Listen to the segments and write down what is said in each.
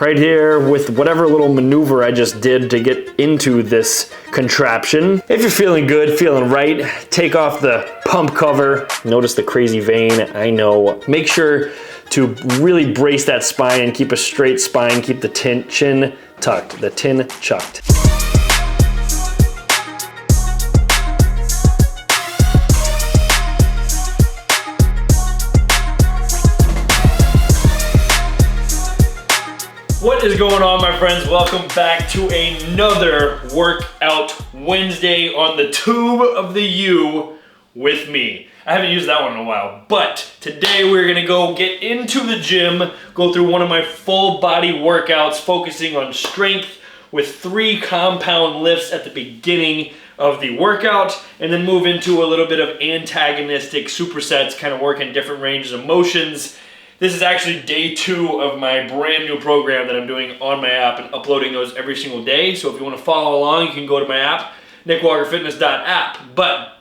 Right here with whatever little maneuver I just did to get into this contraption. If you're feeling good, feeling right, take off the pump cover. Notice the crazy vein, I know. Make sure to really brace that spine and keep a straight spine, keep the chin tucked, the tin chucked. What is going on, my friends? Welcome back to another Workout Wednesday on the tube of the U with me. I haven't used that one in a while, but today we're gonna go get into the gym, go through one of my full body workouts, focusing on strength with 3 compound lifts at the beginning of the workout, and then move into a little bit of antagonistic supersets, kind of working different ranges of motions. This is actually day 2 of my brand new program that I'm doing on my app and uploading those every single day. So if you want to follow along, you can go to my app, nickwalkerfitness.app. But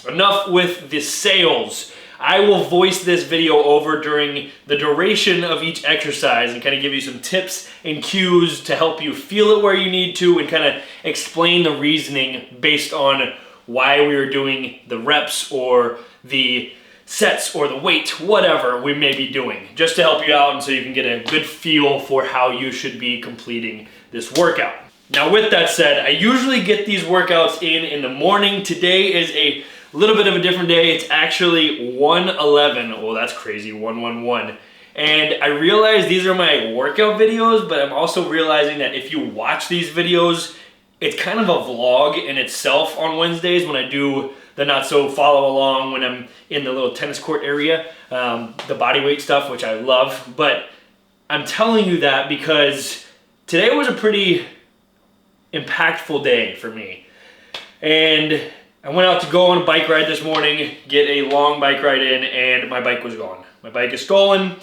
enough with the sales. I will voice this video over during the duration of each exercise and kind of give you some tips and cues to help you feel it where you need to and kind of explain the reasoning based on why we are doing the reps or the sets or the weight, whatever we may be doing, just to help you out and so you can get a good feel for how you should be completing this workout. Now, with that said, I usually get these workouts in the morning. Today is a little bit of a different day. It's actually 1:11. Oh, that's crazy, 111. And I realize these are my workout videos, but I'm also realizing that if you watch these videos, it's kind of a vlog in itself on Wednesdays when I do the not so follow along when I'm in the little tennis court area, the body weight stuff, which I love. But I'm telling you that because today was a pretty impactful day for me. And I went out to go on a bike ride this morning, get a long bike ride in, and my bike was gone. My bike is stolen.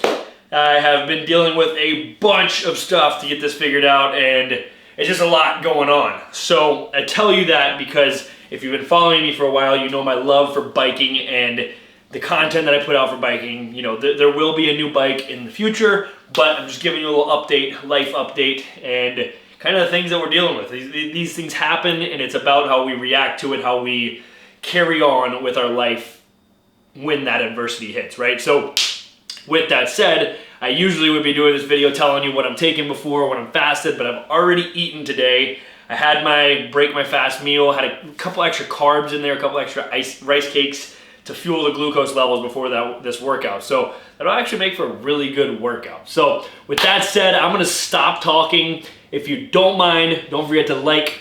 I have been dealing with a bunch of stuff to get this figured out, and it's just a lot going on. So I tell you that because if you've been following me for a while, you know my love for biking and the content that I put out for biking. You know, there will be a new bike in the future, but I'm just giving you a little update, life update, and kind of the things that we're dealing with. These things happen, and it's about how we react to it, how we carry on with our life when that adversity hits, right? So with that said, I usually would be doing this video telling you what I'm taking before, when I'm fasted, but I've already eaten today. I had my break my fast meal, had a couple extra carbs in there, a couple extra rice cakes to fuel the glucose levels before this workout. So that'll actually make for a really good workout. So with that said, I'm gonna stop talking. If you don't mind, don't forget to like,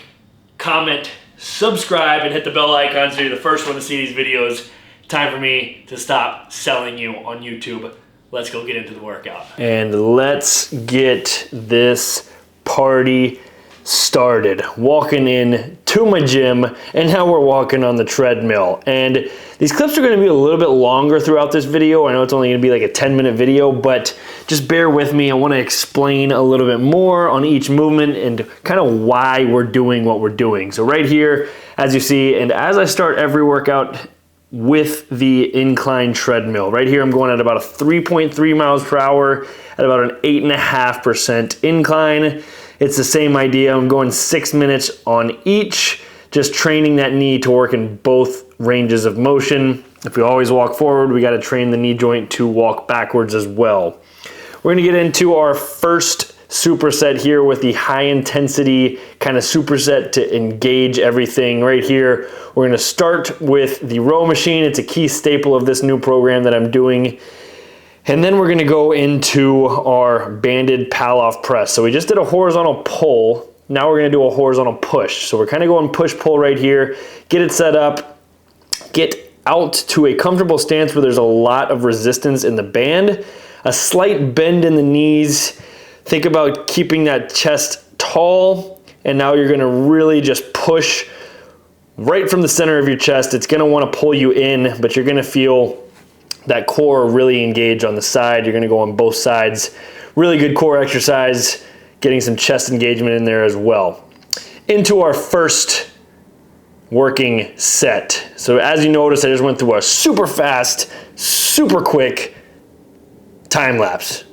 comment, subscribe, and hit the bell icon so you're the first one to see these videos. Time for me to stop selling you on YouTube. Let's go get into the workout. And let's get this party started. Walking in to my gym, and now we're walking on the treadmill. And these clips are going to be a little bit longer throughout this video. I know it's only going to be like a 10-minute video, but just bear with me. I want to explain a little bit more on each movement and kind of why we're doing what we're doing. So right here, as you see, and as I start every workout with the incline treadmill, right here I'm going at about a 3.3 miles per hour at about an 8.5% incline. It's the same idea. I'm going 6 minutes on each, just training that knee to work in both ranges of motion. If we always walk forward, we got to train the knee joint to walk backwards as well. We're going to get into our first superset here with the high intensity kind of superset to engage everything. Right here, we're going to start with the row machine. It's a key staple of this new program that I'm doing. And then we're gonna go into our banded Palloff press. So we just did a horizontal pull. Now we're gonna do a horizontal push. So we're kind of going push-pull right here. Get it set up. Get out to a comfortable stance where there's a lot of resistance in the band. A slight bend in the knees. Think about keeping that chest tall. And now you're gonna really just push right from the center of your chest. It's gonna wanna pull you in, but you're gonna feel that core really engage on the side. You're gonna go on both sides. Really good core exercise, getting some chest engagement in there as well. Into our first working set. So as you notice, I just went through a super fast, super quick time lapse.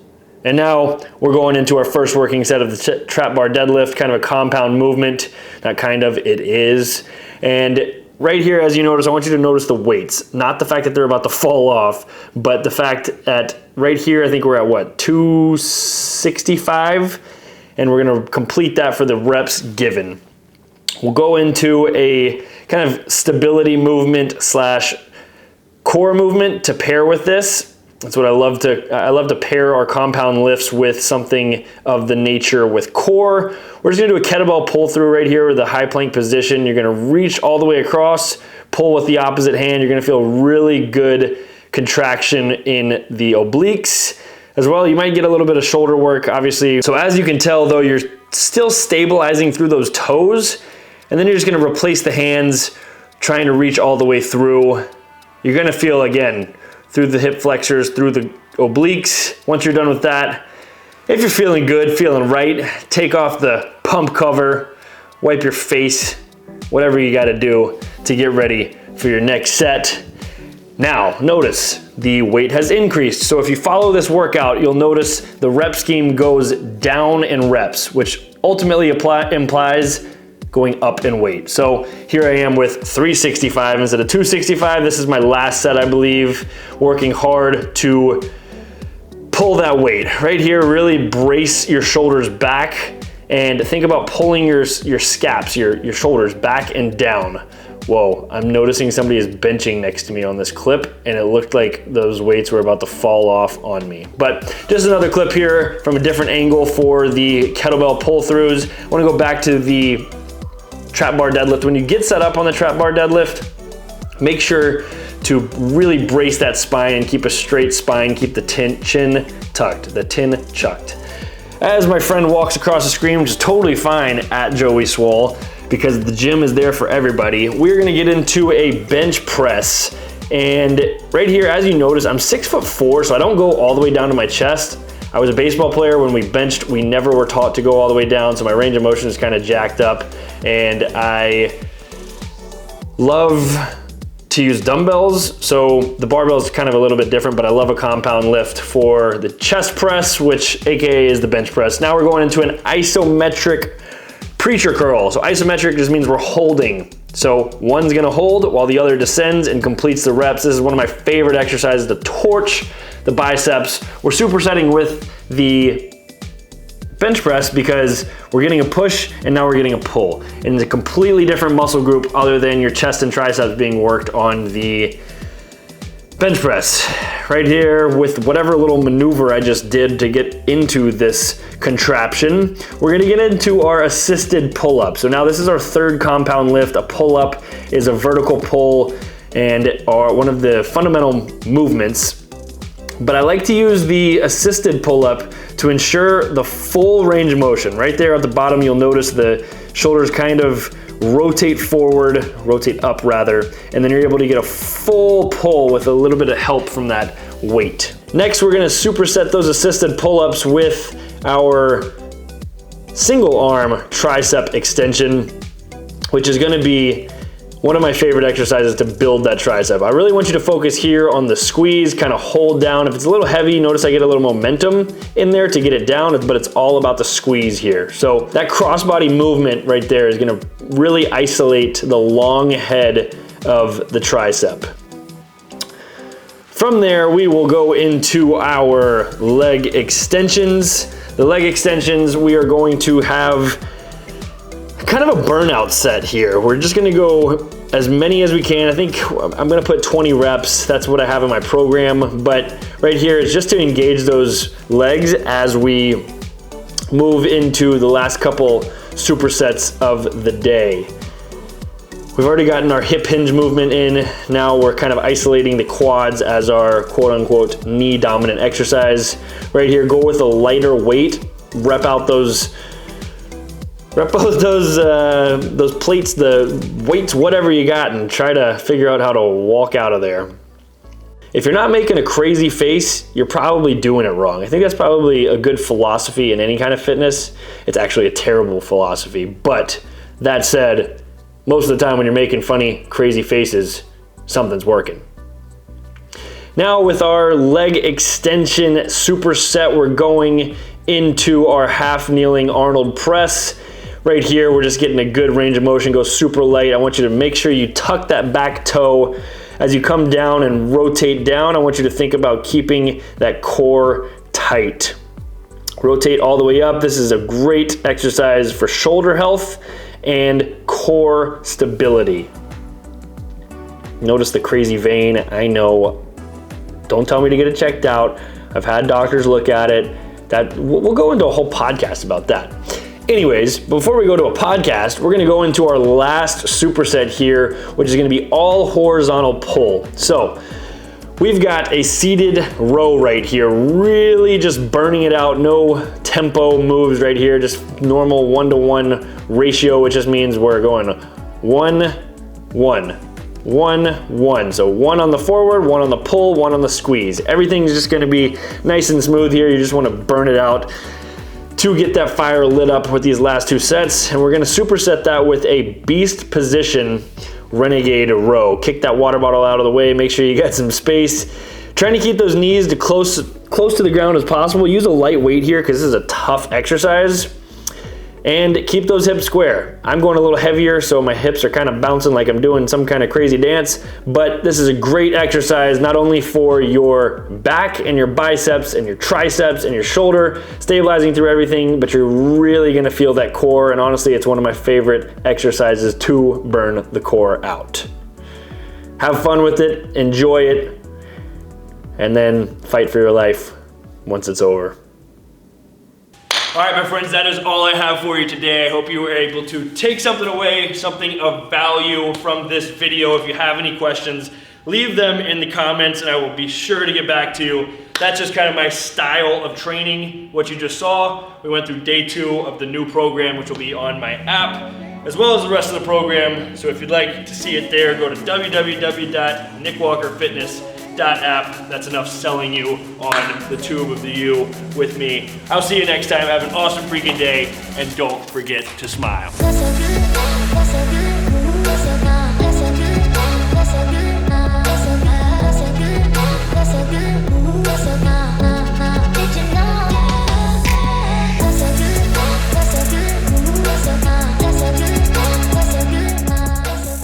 And now we're going into our first working set of the trap bar deadlift, kind of a compound movement. Not kind of, it is. And right here, as you notice, I want you to notice the weights. Not the fact that they're about to fall off, but the fact that right here, I think we're at what, 265? And we're gonna complete that for the reps given. We'll go into a kind of stability movement slash core movement to pair with this. That's what I love to pair our compound lifts with something of the nature with core. We're just gonna do a kettlebell pull through right here with a high plank position. You're gonna reach all the way across, pull with the opposite hand. You're gonna feel really good contraction in the obliques. As well, you might get a little bit of shoulder work, obviously. So as you can tell though, you're still stabilizing through those toes, and then you're just gonna replace the hands, trying to reach all the way through. You're gonna feel, again, through the hip flexors, through the obliques. Once you're done with that, if you're feeling good, feeling right, take off the pump cover, wipe your face, whatever you gotta do to get ready for your next set. Now, notice the weight has increased. So if you follow this workout, you'll notice the rep scheme goes down in reps, which ultimately implies going up in weight. So here I am with 365 instead of 265. This is my last set, I believe, working hard to pull that weight. Right here, really brace your shoulders back and think about pulling your scaps, your shoulders back and down. Whoa, I'm noticing somebody is benching next to me on this clip, and it looked like those weights were about to fall off on me. But just another clip here from a different angle for the kettlebell pull-throughs. I wanna go back to the trap bar deadlift. When you get set up on the trap bar deadlift, make sure to really brace that spine and keep a straight spine, keep the chin tucked, the tin chucked. As my friend walks across the screen, which is totally fine at Joey Swole, because the gym is there for everybody, we're gonna get into a bench press. And right here, as you notice, I'm 6'4", so I don't go all the way down to my chest. I was a baseball player. When we benched, we never were taught to go all the way down, so my range of motion is kind of jacked up. And I love to use dumbbells, so the barbell is kind of a little bit different, but I love a compound lift for the chest press, which AKA is the bench press. Now we're going into an isometric preacher curl. So isometric just means we're holding. So one's gonna hold while the other descends and completes the reps. This is one of my favorite exercises to torch the biceps. We're supersetting with the bench press because we're getting a push and now we're getting a pull. And it's a completely different muscle group other than your chest and triceps being worked on the bench press. Right here with whatever little maneuver I just did to get into this contraption, we're gonna get into our assisted pull-up. So now this is our third compound lift. A pull-up is a vertical pull and one of the fundamental movements. But I like to use the assisted pull-up to ensure the full range of motion. Right there at the bottom, you'll notice the shoulders kind of rotate forward, rotate up rather, and then you're able to get a full pull with a little bit of help from that weight. Next, we're gonna superset those assisted pull-ups with our single arm tricep extension, which is gonna be one of my favorite exercises to build that tricep. I really want you to focus here on the squeeze, kind of hold down. If it's a little heavy, notice I get a little momentum in there to get it down, but it's all about the squeeze here. So that crossbody movement right there is gonna really isolate the long head of the tricep. From there, we will go into our leg extensions. The leg extensions, we are going to have kind of a burnout set here. We're just gonna go as many as we can. I think I'm gonna put 20 reps. That's what I have in my program. But right here is just to engage those legs as we move into the last couple supersets of the day. We've already gotten our hip hinge movement in. Now we're kind of isolating the quads as our quote unquote knee dominant exercise. Right here, go with a lighter weight. Rep out those plates, the weights, whatever you got, and try to figure out how to walk out of there. If you're not making a crazy face, you're probably doing it wrong. I think that's probably a good philosophy in any kind of fitness. It's actually a terrible philosophy, but that said, most of the time when you're making funny, crazy faces, something's working. Now with our leg extension superset, we're going into our half kneeling Arnold press. Right here, we're just getting a good range of motion, go super light. I want you to make sure you tuck that back toe. As you come down and rotate down, I want you to think about keeping that core tight. Rotate all the way up. This is a great exercise for shoulder health and core stability. Notice the crazy vein, I know. Don't tell me to get it checked out. I've had doctors look at it. We'll go into a whole podcast about that. Anyways, before we go to a podcast, we're gonna go into our last superset here, which is gonna be all horizontal pull. So, we've got a seated row right here, really just burning it out, no tempo moves right here, just normal 1-to-1 ratio, which just means we're going 1, 1. 1, 1. So 1 on the forward, 1 on the pull, 1 on the squeeze. Everything's just gonna be nice and smooth here. You just wanna burn it out to get that fire lit up with these last 2 sets. And we're gonna superset that with a beast position renegade row. Kick that water bottle out of the way, make sure you got some space. Trying to keep those knees to close to the ground as possible. Use a light weight here because this is a tough exercise. And keep those hips square. I'm going a little heavier, so my hips are kind of bouncing like I'm doing some kind of crazy dance, but this is a great exercise, not only for your back and your biceps and your triceps and your shoulder, stabilizing through everything, but you're really gonna feel that core, and honestly, it's one of my favorite exercises to burn the core out. Have fun with it, enjoy it, and then fight for your life once it's over. All right, my friends, that is all I have for you today. I hope you were able to take something away, something of value from this video. If you have any questions, leave them in the comments and I will be sure to get back to you. That's just kind of my style of training. What you just saw, we went through day 2 of the new program, which will be on my app, as well as the rest of the program. So if you'd like to see it there, go to www.nickwalkerfitness.app. That's enough selling you on the tube of the U with me. I'll see you next time. Have an awesome freaking day, and don't forget to smile. That's so good.